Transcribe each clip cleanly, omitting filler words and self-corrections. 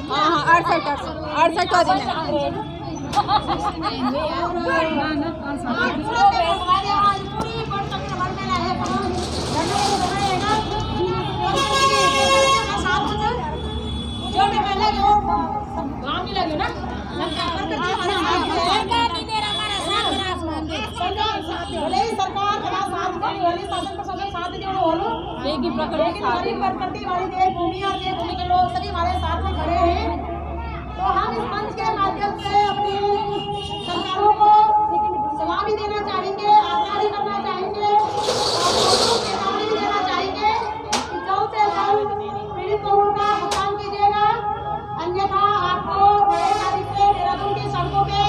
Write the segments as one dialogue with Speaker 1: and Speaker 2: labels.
Speaker 1: हाँ 68 का दिन है।
Speaker 2: लेकिन प्रकृति वाली देवभूमि और देवभूमि के लोग सभी हमारे साथ में खड़े हैं। तो हम इस मंच के माध्यम से अपनी सरकारों को सलाह भी देना चाहेंगे, आग्रह भी करना चाहेंगे और चेतावनी भी देना चाहेंगे कि जल्द से जल्द पीड़ित लोगों का भुगतान कीजिएगा, अन्यथा आपको 6 तारीख से देहरादून की सड़कों पे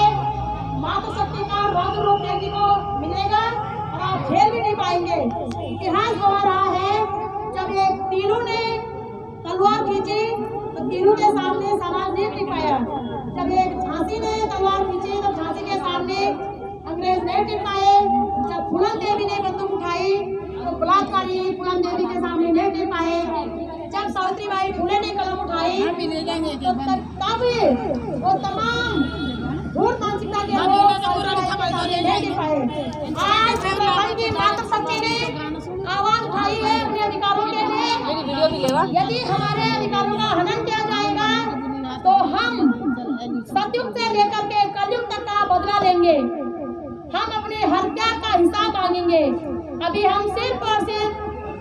Speaker 2: मातृ शक्ति का रौद्र रूप देखने को मिलेगा और आप झेल भी नहीं पाएंगे। इतिहास गवाह रहा है, जब एक तीनों ने तलवार खींची तो तीनों के सामने समाज नहीं टिक पाया। जब एक झांसी ने तलवार खींची तो झांसी के सामने अंग्रेज नहीं टिक पाए। जब फूलन देवी ने बंदूक उठाई तो बलात्कारी फूलन देवी के सामने नहीं टिक पाए। जब सावित्रीबाई फुले ने कलम उठाई तो तब वो तमाम धूर्त मानसिकता के लोग नहीं टिक पाए। आज की मातृ शक्ति ने आवाज उठाई है अपने अधिकारों के लिए। यदि हमारे अधिकारों का हनन किया जाएगा तो हम सतयुग से लेकर के कलयुग तक का बदला लेंगे। हम अपने हत्या का हिसाब मांगेंगे। अभी हम सिर्फ और सिर्फ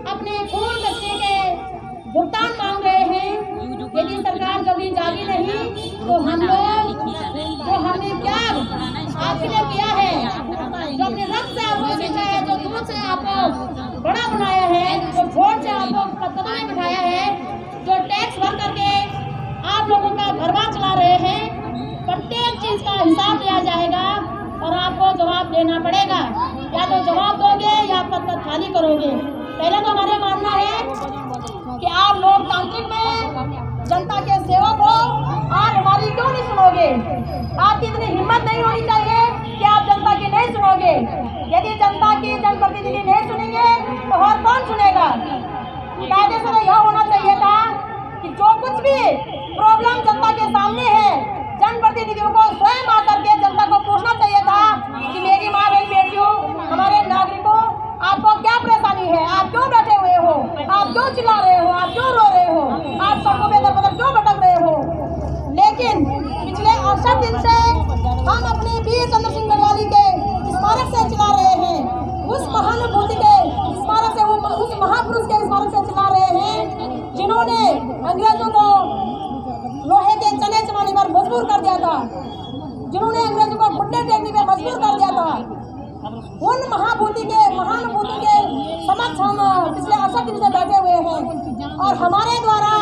Speaker 2: अपने खून बचने के भुगतान मांग रहे हैं। यदि सरकार जल्दी जागी नहीं तो हम लोग जो हमने त्याग आपके लिए किया है, जो अपने रक्त से आपको सीखा है, जो दूध से आपको बड़ा बनाया है, जो वोट से आपको कदम में बिठाया है, जो टैक्स भर करके आप लोगों का घरबार चला रहे हैं, प्रत्येक चीज का हिसाब लिया जाएगा और आपको जवाब देना पड़ेगा। या तो जवाब दोगे या पत्थर खाली करोगे। पहले तो हमारे मानना है कि आप लोकतांत्रिक में जनता के सेवक हो और हमारी क्यों नहीं सुनोगे। आपकी इतनी हिम्मत नहीं होनी चाहिए कि आप जनता की नहीं सुनोगे। यदि जनता की जनप्रतिनिधि नहीं सुनेंगे तो और कौन सुनेगा। कायदे से यह होना चाहिए था कि जो कुछ भी प्रॉब्लम जनता के सामने है, जनप्रतिनिधियों को स्वयं आकर के जनता को पूछना चाहिए था कि मेरी माँ बहन बेटियों, हमारे नागरिकों, आपको क्या परेशानी है, आप क्यों बैठे हुए हो, आप क्यों चिल्ला रहे हो, आप क्यों रो रहे हो, आप सड़कों पे दर क्यों भटक रहे हो। लेकिन पिछले 68 दिन से हम अपनी वीर चंद्र सिंह गढ़वाली के स्मारक से चिल्ला रहे हैं, उस महानुभूति के स्मारक से, उस महापुरुष के स्मारक से चिल्ला रहे हैं जिन्होंने अंग्रेजों को लोहे के चने चबाने पर मजबूर कर दिया था, जिन्होंने अंग्रेजों को घुटने टेकने पर मजबूर कर दिया था। उन महानुभूति के समक्ष हम पिछले 68 दिन से बैठे हुए हैं और हमारे द्वारा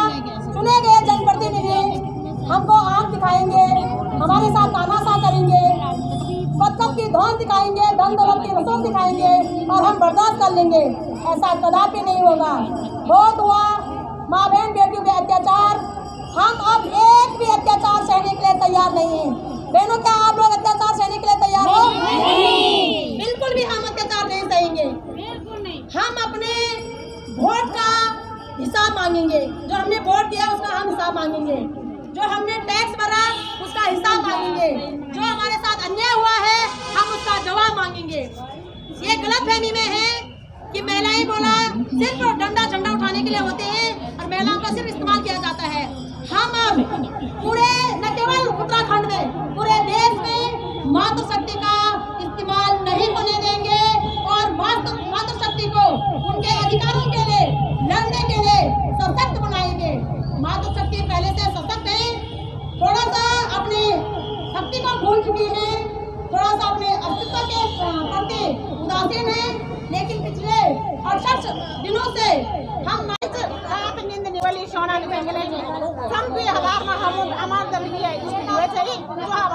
Speaker 2: चुने गए जनप्रतिनिधि हमको आंख दिखाएंगे, हमारे साथ तानाशाह करेंगे, पत्थर की धौन दिखाएंगे, धन दौलत की रसों दिखाएंगे और हम बर्दाश्त कर लेंगे। ऐसा कदापि नहीं होगा। बहुत हुआ माँ बहन बेटियों पे अत्याचार, हम अब एक भी अत्याचार सहने के लिए तैयार नहीं है। बहनों, क्या आप लोग अत्याचार सहने के लिए तैयार हो? नहीं, बिल्कुल भी हम अत्याचार नहीं सहेंगे। हम अपने वोट का हिसाब मांगेंगे, जो हमने वोट दिया उसका हम हिसाब मांगेंगे, जो हमने टैक्स भरा उसका हिसाब मांगेंगे, जो हमारे साथ अन्याय हुआ है हम उसका जवाब मांगेंगे। ये गलतफहमी में है कि महिलाएं बोला सिर्फ डंडा झंडा उठाने के लिए होते हैं और महिलाओं का सिर्फ इस्तेमाल किया जाता है। हम अब पूरे न केवल उत्तराखंड में, पूरे देश में मातृ शक्ति का इस्तेमाल नहीं होने देंगे और मातृ शक्ति को उनके अधिकारों के लिए लड़ने के लिए सशक्त बनाएंगे। मातृ शक्ति पहले से सशक्त है, थोड़ा सा अपनी शक्ति को भूल चुकी है, थोड़ा सा अपने अस्तित्व के प्रति उदासीन है। लेकिन पिछले 68 दिनों से हम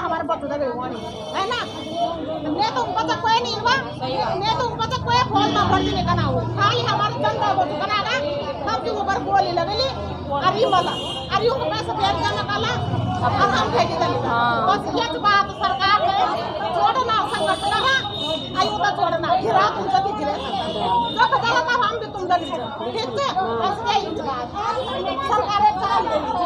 Speaker 2: हमारे बच्चों है ना, मैं तो पता कोई नहीं हुआ, मैं तो पता कोई फोन ना भर्ती नहीं करना हुआ, खाली हमारे जनता बच्चों बनाना हम जो ऊपर बोली लगेली अभी वाला अभी को पैसा भेज देना काला अब हम भेज देंगे। बस ये बात सरकार है, छोड़ना संघर्ष करना आयु का छोड़ना फिर आप उनका भी पता लगा हम भी तुम दल ठीक है बस यही बात सरकार एक साल